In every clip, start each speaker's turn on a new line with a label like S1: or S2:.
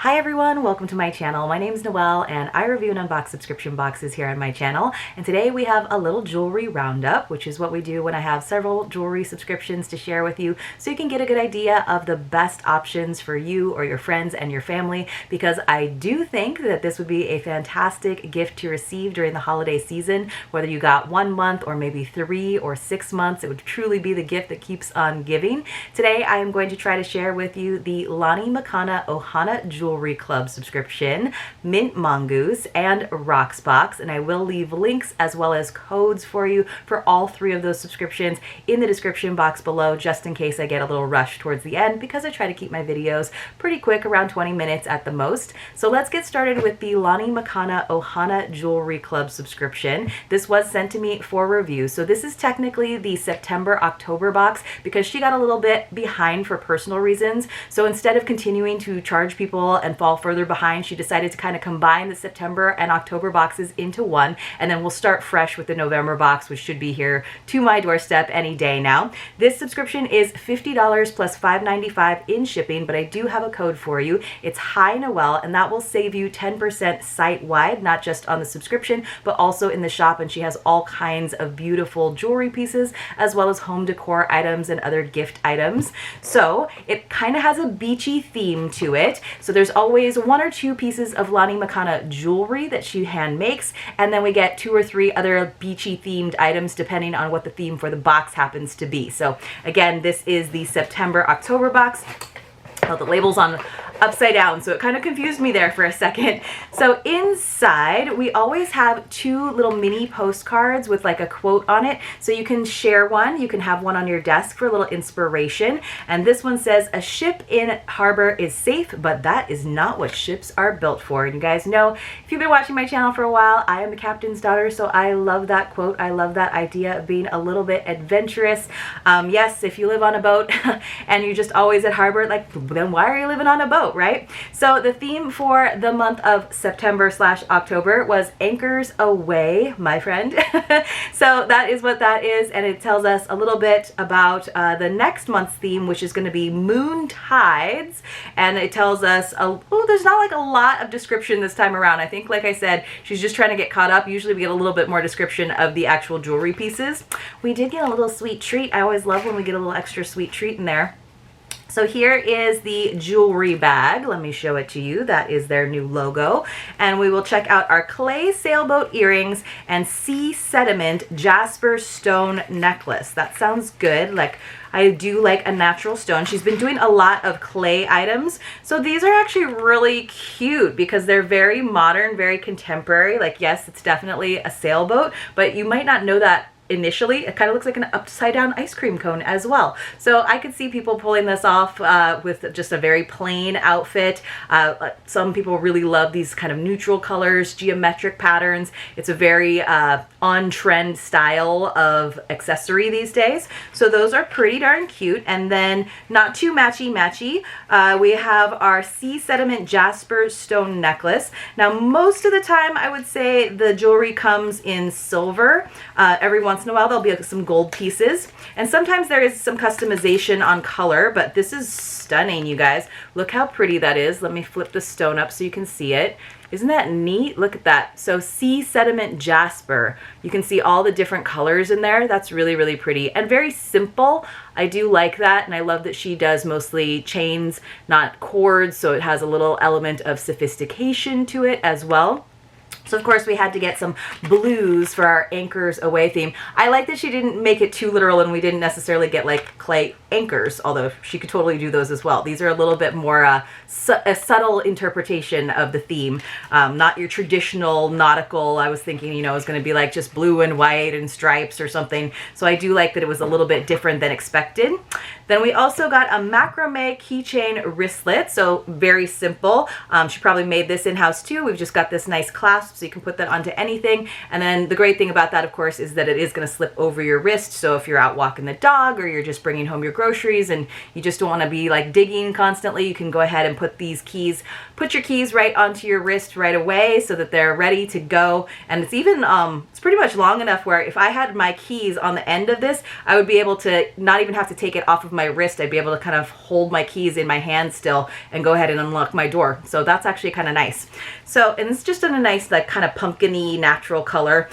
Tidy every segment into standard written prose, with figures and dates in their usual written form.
S1: Hi everyone, welcome to my channel. My name is Noelle and I review and unbox subscription boxes here on my channel. And today we have a little jewelry roundup, which is what we do when I have several jewelry subscriptions to share with you, so you can get a good idea of the best options for you or your friends and your family, because I do think that this would be a fantastic gift to receive during the holiday season. Whether you got 1 month or maybe 3 or 6 months, it would truly be the gift that keeps on giving. Today I am going to try to share with you the Lani Makana Ohana Jewelry Club subscription, Mint Mongoose, and Rocksbox, and I will leave links as well as codes for you for all 3 of those subscriptions in the description box below, just in case I get a little rush towards the end, because I try to keep my videos pretty quick, around 20 minutes at the most. So let's get started with the Lani Makana Ohana Jewelry Club subscription. This was sent to me for review, so this is technically the September-October box, because she got a little bit behind for personal reasons. So instead of continuing to charge people and fall further behind, she decided to kind of combine the September and October boxes into one, and then we'll start fresh with the November box, which should be here to my doorstep any day now. This subscription is $50 plus $5.95 in shipping, but I do have a code for you. It's hinoël, and that will save you 10% site-wide, not just on the subscription, but also in the shop, and she has all kinds of beautiful jewelry pieces, as well as home decor items and other gift items. So it kind of has a beachy theme to it. So there's always 1 or 2 pieces of Lani Makana jewelry that she hand makes, and then we get 2 or 3 other beachy themed items depending on what the theme for the box happens to be. So again, this is the September-October box. Oh, the label's on upside down, so it kind of confused me there for a second. So inside we always have 2 little mini postcards with like a quote on it, so you can share one, you can have one on your desk for a little inspiration. And this one says, "A ship in harbor is safe, but that is not what ships are built for." And you guys know, if you've been watching my channel for a while, I am a captain's daughter, so I love that quote. I love that idea of being a little bit adventurous. Yes, if you live on a boat and you're just always at harbor, like, then why are you living on a boat, right? So the theme for the month of September/October was anchors away, my friend. So that is what that is, and it tells us a little bit about the next month's theme, which is going to be moon tides. And it tells us, oh, there's not like a lot of description this time around. I think, like I said, she's just trying to get caught up. Usually we get a little bit more description of the actual jewelry pieces. We did get a little sweet treat. I always love when we get a little extra sweet treat in there. So here is the jewelry bag. Let me show it to you. That is their new logo. And we will check out our clay sailboat earrings and sea sediment jasper stone necklace. That sounds good. Like, I do like a natural stone. She's been doing a lot of clay items. So these are actually really cute because they're very modern, very contemporary. Like, yes, it's definitely a sailboat, but you might not know that initially. It kind of looks like an upside down ice cream cone as well. So I could see people pulling this off with just a very plain outfit. Some people really love these kind of neutral colors, geometric patterns. It's a very on-trend style of accessory these days. So those are pretty darn cute. And then, not too matchy-matchy, we have our sea sediment jasper stone necklace. Now, most of the time I would say the jewelry comes in silver. Every once in a while there'll be some gold pieces, and sometimes there is some customization on color, but this is stunning, you guys. Look how pretty that is. Let me flip the stone up so you can see it. Isn't that neat? Look at that. So sea sediment jasper. You can see all the different colors in there. That's really, really pretty and very simple. I do like that, and I love that she does mostly chains, not cords, so it has a little element of sophistication to it as well. So of course we had to get some blues for our anchors away theme. I like that she didn't make it too literal and we didn't necessarily get like clay anchors, although she could totally do those as well. These are a little bit more a subtle interpretation of the theme, not your traditional nautical. I was thinking, you know, it was going to be like just blue and white and stripes or something. So I do like that it was a little bit different than expected. Then we also got a macrame keychain wristlet, so very simple. She probably made this in-house too. We've just got this nice clasp clasp, so you can put that onto anything. And then the great thing about that, of course, is that it is going to slip over your wrist. So if you're out walking the dog, or you're just bringing home your groceries and you just don't want to be like digging constantly, you can go ahead and put your keys right onto your wrist right away so that they're ready to go. And it's even it's pretty much long enough where if I had my keys on the end of this, I would be able to not even have to take it off of my wrist. I'd be able to kind of hold my keys in my hand still and go ahead and unlock my door. So that's actually kind of nice. So, and it's just in a nice like kind of pumpkin-y natural color.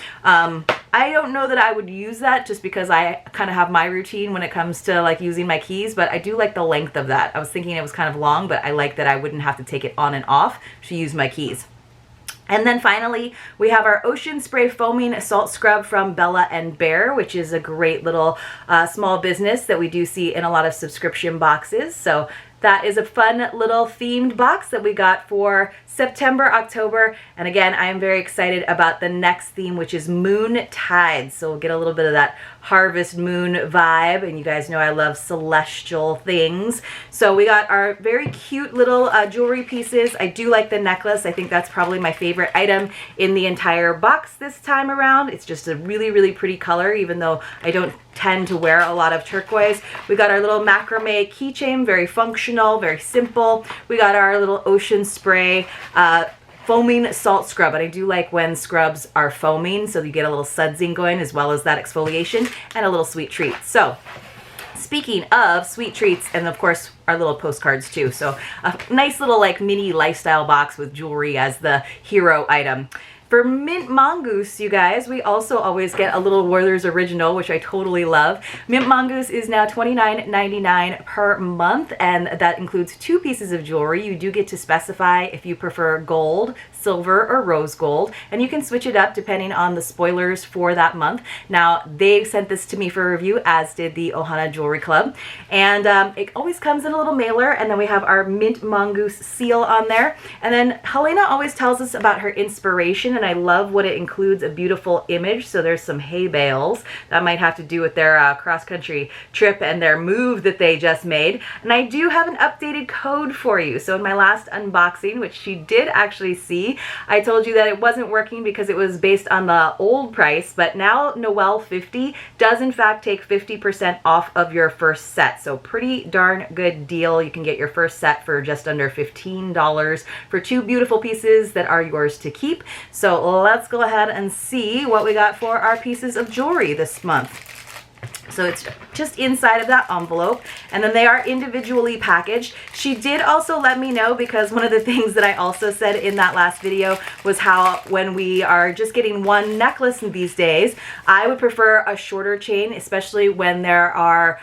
S1: I don't know that I would use that just because I kind of have my routine when it comes to like using my keys, but I do like the length of that. I was thinking it was kind of long, but I like that I wouldn't have to take it on and off to use my keys. And then finally, we have our Ocean Spray Foaming Salt Scrub from Bella and Bear, which is a great little small business that we do see in a lot of subscription boxes. So that is a fun little themed box that we got for September, October. And again, I am very excited about the next theme, which is Moon Tides. So we'll get a little bit of that harvest moon vibe. And you guys know I love celestial things. So we got our very cute little jewelry pieces. I do like the necklace. I think that's probably my favorite item in the entire box this time around. It's just a really, really pretty color, even though I don't tend to wear a lot of turquoise. We got our little macrame keychain, very functional, very simple. We got our little Ocean Spray foaming salt scrub, and I do like when scrubs are foaming, so you get a little sudsing going as well as that exfoliation and a little sweet treat. So speaking of sweet treats, and of course our little postcards too, so a nice little like mini lifestyle box with jewelry as the hero item. For Mint Mongoose, you guys, we also always get a little Werther's Original, which I totally love. Mint Mongoose is now $29.99 per month, and that includes 2 pieces of jewelry. You do get to specify if you prefer gold, silver, or rose gold, and you can switch it up depending on the spoilers for that month. Now, they sent this to me for review, as did the Ohana Jewelry Club, and it always comes in a little mailer, and then we have our Mint Mongoose seal on there. And then Helena always tells us about her inspiration, and I love what it includes, a beautiful image. So there's some hay bales that might have to do with their cross-country trip and their move that they just made. And I do have an updated code for you. So in my last unboxing, which she did actually see, I told you that it wasn't working because it was based on the old price, but now Noel 50 does in fact take 50% off of your first set. So pretty darn good deal. You can get your first set for just under $15 for 2 beautiful pieces that are yours to keep. So let's go ahead and see what we got for our pieces of jewelry this month. So it's just inside of that envelope, and then they are individually packaged. She did also let me know, because one of the things that I also said in that last video was how when we are just getting one necklace these days, I would prefer a shorter chain, especially when there are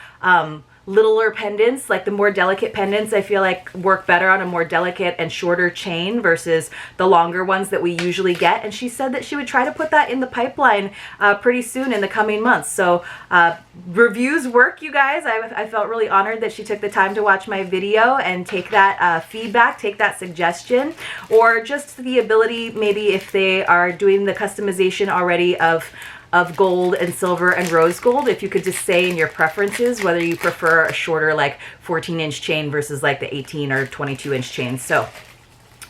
S1: littler pendants. Like the more delicate pendants I feel like work better on a more delicate and shorter chain versus the longer ones that we usually get. And she said that she would try to put that in the pipeline pretty soon in the coming months. So reviews work, you guys. I felt really honored that she took the time to watch my video and take that feedback, take that suggestion, or just the ability, maybe if they are doing the customization already of gold and silver and rose gold, if you could just say in your preferences whether you prefer a shorter like 14-inch chain versus like the 18 or 22-inch chain. So,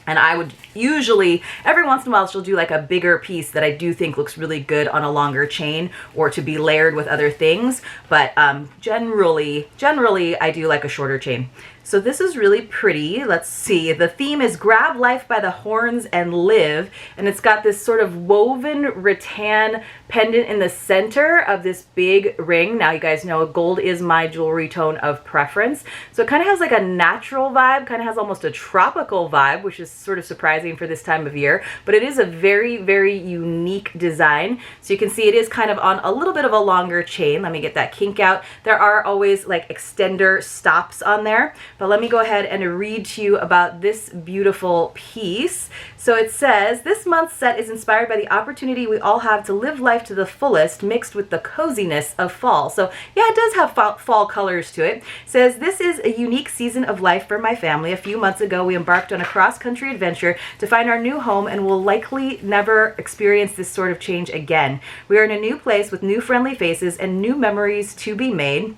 S1: and I would usually, every once in a while, she'll do like a bigger piece that I do think looks really good on a longer chain or to be layered with other things. But generally, I do like a shorter chain. So this is really pretty. Let's see. The theme is Grab Life by the Horns and Live. And it's got this sort of woven rattan pendant in the center of this big ring. Now you guys know gold is my jewelry tone of preference. So it kind of has like a natural vibe, kind of has almost a tropical vibe, which is sort of surprising for this time of year. But it is a very, very unique design. So you can see it is kind of on a little bit of a longer chain. Let me get that kink out. There are always like extender stops on there. But let me go ahead and read to you about this beautiful piece. So it says, this month's set is inspired by the opportunity we all have to live life to the fullest, mixed with the coziness of fall. So yeah, it does have fall colors to it. It says, this is a unique season of life for my family. A few months ago, we embarked on a cross-country adventure to find our new home and will likely never experience this sort of change again. We are in a new place with new friendly faces and new memories to be made.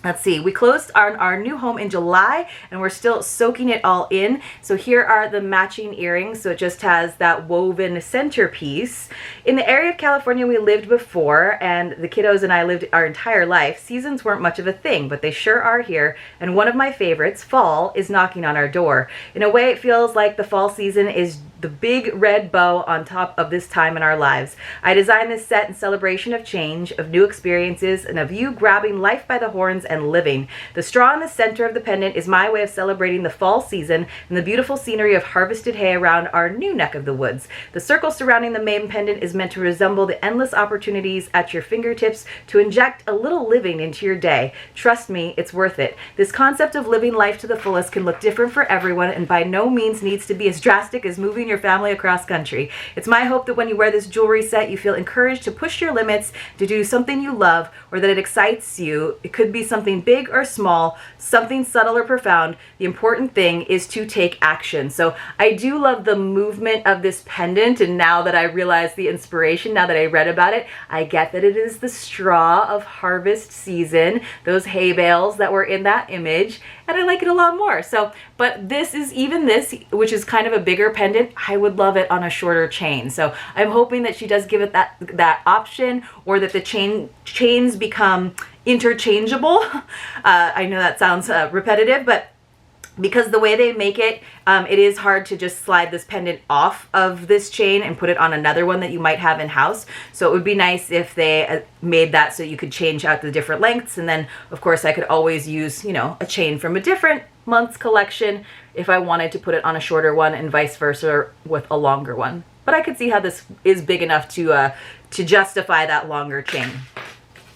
S1: let's see, we closed our new home in July and we're still soaking it all in. So here are the matching earrings. So it just has that woven centerpiece. In the area of California we lived before, and the kiddos and I lived our entire life, seasons weren't much of a thing, but they sure are here. And one of my favorites, fall, is knocking on our door. In a way, it feels like the fall season is the big red bow on top of this time in our lives. I designed this set in celebration of change, of new experiences, and of you grabbing life by the horns and living. The straw in the center of the pendant is my way of celebrating the fall season and the beautiful scenery of harvested hay around our new neck of the woods. The circle surrounding the main pendant is meant to resemble the endless opportunities at your fingertips to inject a little living into your day. Trust me, it's worth it. This concept of living life to the fullest can look different for everyone and by no means needs to be as drastic as moving your family across country. It's my hope that when you wear this jewelry set, you feel encouraged to push your limits, to do something you love, or that it excites you. It could be something big or small, something subtle or profound. The important thing is to take action. So I do love the movement of this pendant, and now that I realize the inspiration, now that I read about it, I get that it is the straw of harvest season, those hay bales that were in that image, and I like it a lot more. So, but this is, even this, which is kind of a bigger pendant, I would love it on a shorter chain. So I'm hoping that she does give it that option, or that the chains become interchangeable. I know that sounds repetitive, but because the way they make it, it is hard to just slide this pendant off of this chain and put it on another one that you might have in house. So it would be nice if they made that so you could change out the different lengths, and then of course I could always use, you know, a chain from a different month's collection if I wanted to put it on a shorter one, and vice versa with a longer one. But I could see how this is big enough to justify that longer chain.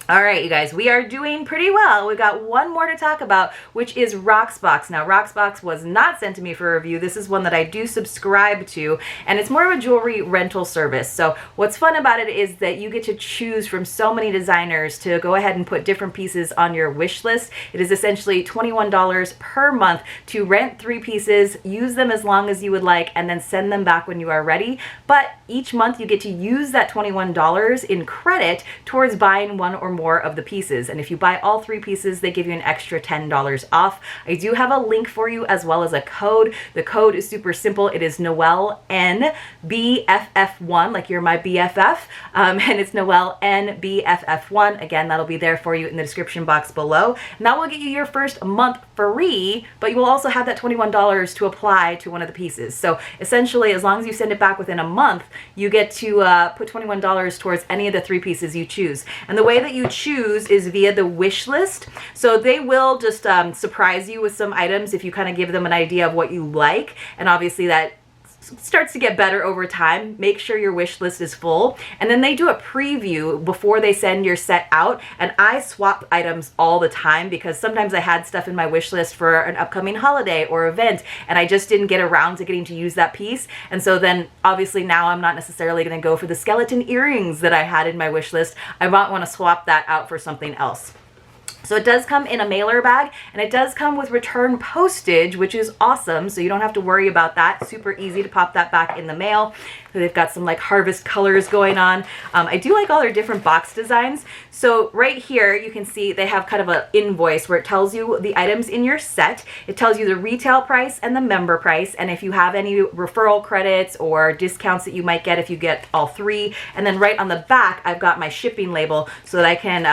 S1: All right, you guys, we are doing pretty well. We've got one more to talk about, which is Rocksbox. Now, Rocksbox was not sent to me for review. This is one that I do subscribe to, and it's more of a jewelry rental service. So what's fun about it is that you get to choose from so many designers to go ahead and put different pieces on your wish list. It is essentially $21 per month to rent 3 pieces, use them as long as you would like, and then send them back when you are ready. But each month you get to use that $21 in credit towards buying one or more of the pieces. And if you buy all 3 pieces, they give you an extra $10 off. I do have a link for you as well as a code. The code is super simple. It is Noelle N BFF1, like you're my BFF, and it's Noelle N BFF1. Again, that'll be there for you in the description box below. And that will get you your first month free, but you will also have that $21 to apply to one of the pieces. So essentially, as long as you send it back within a month, you get to put $21 towards any of the 3 pieces you choose. And the way that you choose is via the wish list. So they will just surprise you with some items if you kind of give them an idea of what you like. And obviously that starts to get better over time. Make sure your wish list is full, and then they do a preview before they send your set out. And I swap items all the time because sometimes I had stuff in my wish list for an upcoming holiday or event, and I just didn't get around to getting to use that piece. And so then obviously now I'm not necessarily going to go for the skeleton earrings that I had in my wish list. I might want to swap that out for something else. So it does come in a mailer bag, and it does come with return postage, which is awesome. So you don't have to worry about that. Super easy to pop that back in the mail. So they've got some like harvest colors going on. I do like all their different box designs. So right here, you can see they have kind of an invoice where it tells you the items in your set. It tells you the retail price and the member price, and if you have any referral credits or discounts that you might get if you get all 3. And then right on the back, I've got my shipping label so that I can,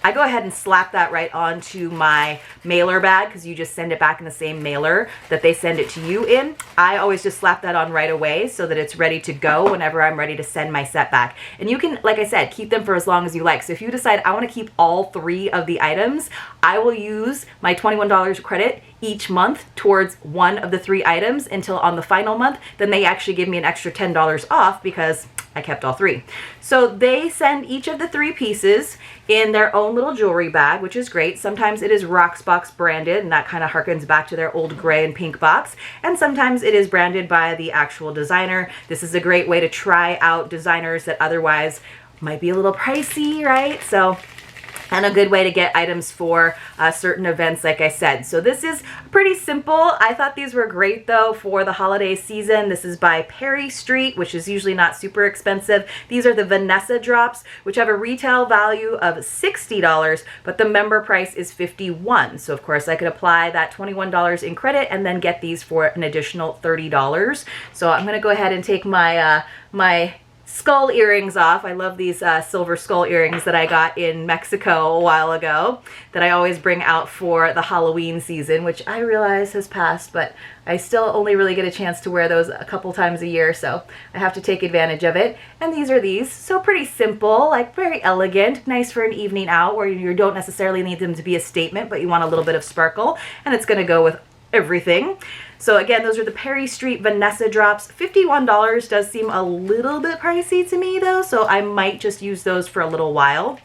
S1: I go ahead and slap that right onto my mailer bag, because you just send it back in the same mailer that they send it to you in. I always just slap that on right away so that it's ready to go whenever I'm ready to send my set back. And you can, like I said, keep them for as long as you like. So if you decide I want to keep all 3 of the items, I will use my $21 credit each month towards one of the 3 items until on the final month. Then they actually give me an extra $10 off because I kept all 3. So they send each of the 3 pieces in their own little jewelry bag, which is great. Sometimes it is Rocksbox branded, and that kind of harkens back to their old gray and pink box. And sometimes it is branded by the actual designer. This is a great way to try out designers that otherwise might be a little pricey, right? So and a good way to get items for certain events, like I said. So this is pretty simple. I thought these were great though for the holiday season. This is by Perry Street, which is usually not super expensive. These are the Vanessa drops, which have a retail value of $60, but the member price is $51. So of course I could apply that $21 in credit and then get these for an additional $30. So I'm gonna go ahead and take my my skull earrings off. I love these silver skull earrings that I got in Mexico a while ago that I always bring out for the Halloween season, which I realize has passed, but I still only really get a chance to wear those a couple times a year, so I have to take advantage of it. And these are these. So pretty simple, like very elegant, nice for an evening out where you don't necessarily need them to be a statement, but you want a little bit of sparkle, and it's gonna go with everything. So again, those are the Perry Street Vanessa drops. $51 does seem a little bit pricey to me though, so I might just use those for a little while.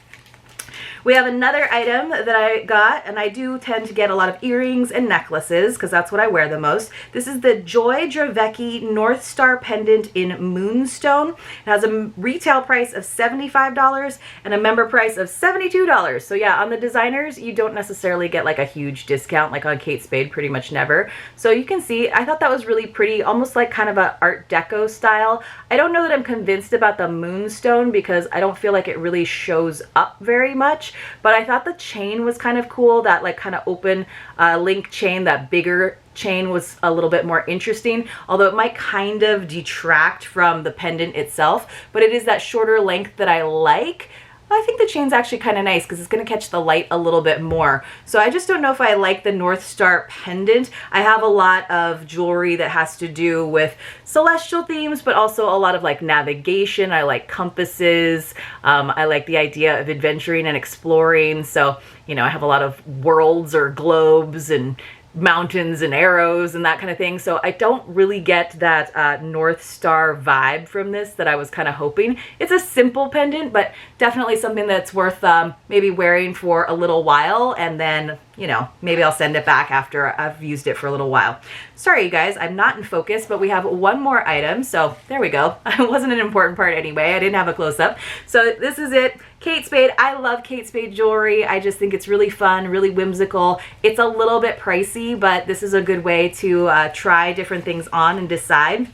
S1: We have another item that I got, and I do tend to get a lot of earrings and necklaces because that's what I wear the most. This is the Joy Dravecki North Star pendant in Moonstone. It has a retail price of $75 and a member price of $72. So yeah, on the designers, you don't necessarily get like a huge discount like on Kate Spade, pretty much never. So you can see, I thought that was really pretty, almost like kind of a Art Deco style. I don't know that I'm convinced about the Moonstone because I don't feel like it really shows up very much. But I thought the chain was kind of cool, that like kind of open link chain, that bigger chain was a little bit more interesting, although it might kind of detract from the pendant itself, but it is that shorter length that I like. I think the chain's actually kind of nice because it's going to catch the light a little bit more. So I just don't know if I like the North Star pendant. I have a lot of jewelry that has to do with celestial themes, but also a lot of like navigation. I like compasses. I like the idea of adventuring and exploring. So, you know, I have a lot of worlds or globes and mountains and arrows and that kind of thing. So I don't really get that North Star vibe from this that I was kind of hoping. It's a simple pendant, but definitely something that's worth maybe wearing for a little while, and then, you know, maybe I'll send it back after I've used it for a little while. Sorry, you guys, I'm not in focus, but we have one more item. So there we go. It wasn't an important part anyway. I didn't have a close-up. So this is it. Kate Spade. I love Kate Spade jewelry. I just think it's really fun, really whimsical. It's a little bit pricey, but this is a good way to try different things on and decide.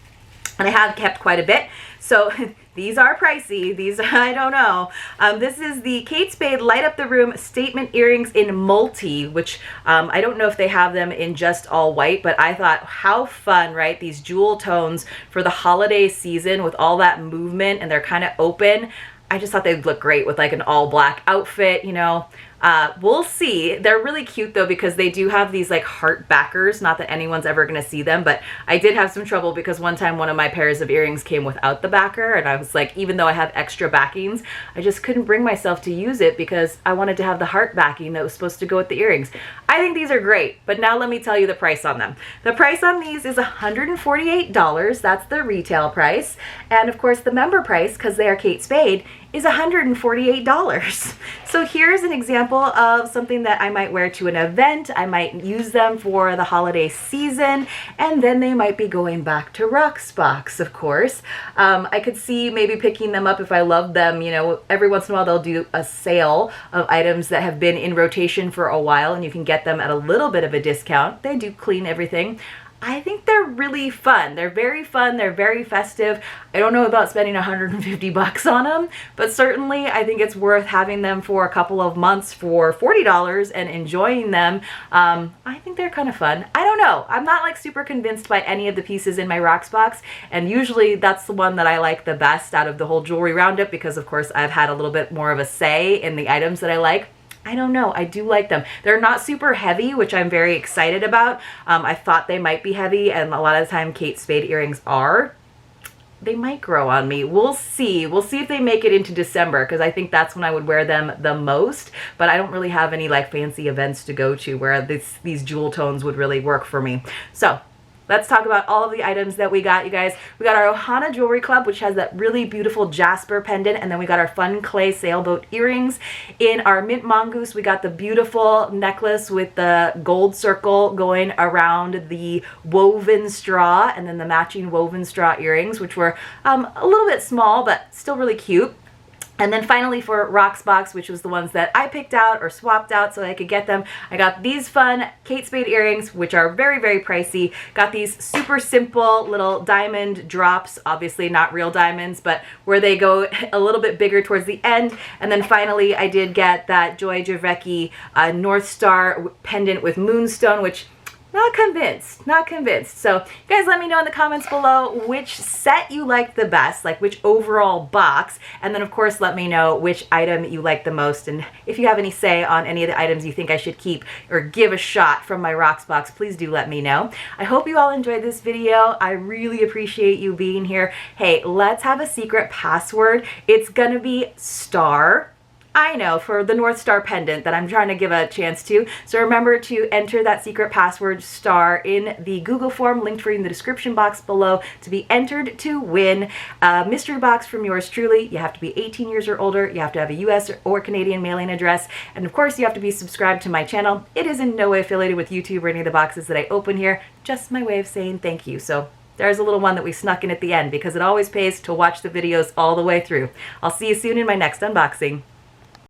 S1: And I have kept quite a bit. So these are pricey. These, I don't know. This is the Kate Spade Light Up the Room Statement Earrings in Multi, which I don't know if they have them in just all white, but I thought how fun, right? These jewel tones for the holiday season with all that movement, and they're kind of open. I just thought they'd look great with like an all black outfit, you know. We'll see. They're really cute though because they do have these like heart backers. Not that anyone's ever going to see them, but I did have some trouble because one time one of my pairs of earrings came without the backer, and I was like, even though I have extra backings, I just couldn't bring myself to use it because I wanted to have the heart backing that was supposed to go with the earrings. I think these are great, but now let me tell you the price on them. The price on these is $148. That's the retail price. And of course the member price, because they are Kate Spade, is $148. So here's an example of something that I might wear to an event. I might use them for the holiday season, and then they might be going back to Rocksbox, of course. I could see maybe picking them up if I love them. You know, every once in a while they'll do a sale of items that have been in rotation for a while, and you can get them at a little bit of a discount. They do clean everything. I think they're really fun. They're very fun. They're very festive. I don't know about spending 150 bucks on them, but certainly I think it's worth having them for a couple of months for $40 and enjoying them. I think they're kind of fun. I don't know. I'm not like super convinced by any of the pieces in my Rocksbox, and usually that's the one that I like the best out of the whole jewelry roundup because of course I've had a little bit more of a say in the items that I like. I don't know. I do like them. They're not super heavy, which I'm very excited about. I thought they might be heavy, and a lot of the time Kate Spade earrings are. They might grow on me. We'll see. We'll see if they make it into December, because I think that's when I would wear them the most. But I don't really have any like fancy events to go to where these jewel tones would really work for me. So let's talk about all of the items that we got, you guys. We got our Ohana Jewelry Club, which has that really beautiful jasper pendant, and then we got our fun clay sailboat earrings. In our mint mongoose, we got the beautiful necklace with the gold circle going around the woven straw, and then the matching woven straw earrings, which were a little bit small, but still really cute. And then finally for Rocksbox, which was the ones that I picked out or swapped out so I could get them, I got these fun Kate Spade earrings, which are very, very pricey. Got these super simple little diamond drops, obviously not real diamonds, but where they go a little bit bigger towards the end. And then finally I did get that Joy Javecki North Star pendant with moonstone, which not convinced. So you guys let me know in the comments below which set you liked the best, like which overall box, and then of course let me know which item you like the most, and if you have any say on any of the items you think I should keep or give a shot from my Rocksbox, please do let me know. I hope you all enjoyed this video. I really appreciate you being here. Hey, let's have a secret password. It's gonna be star. I know, for the North Star pendant that I'm trying to give a chance to. So remember to enter that secret password star in the Google form linked for you in the description box below to be entered to win a mystery box from yours truly. You have to be 18 years or older. You have to have a US or Canadian mailing address. And of course you have to be subscribed to my channel. It is in no way affiliated with YouTube or any of the boxes that I open here. Just my way of saying thank you. So there's a little one that we snuck in at the end because it always pays to watch the videos all the way through. I'll see you soon in my next unboxing.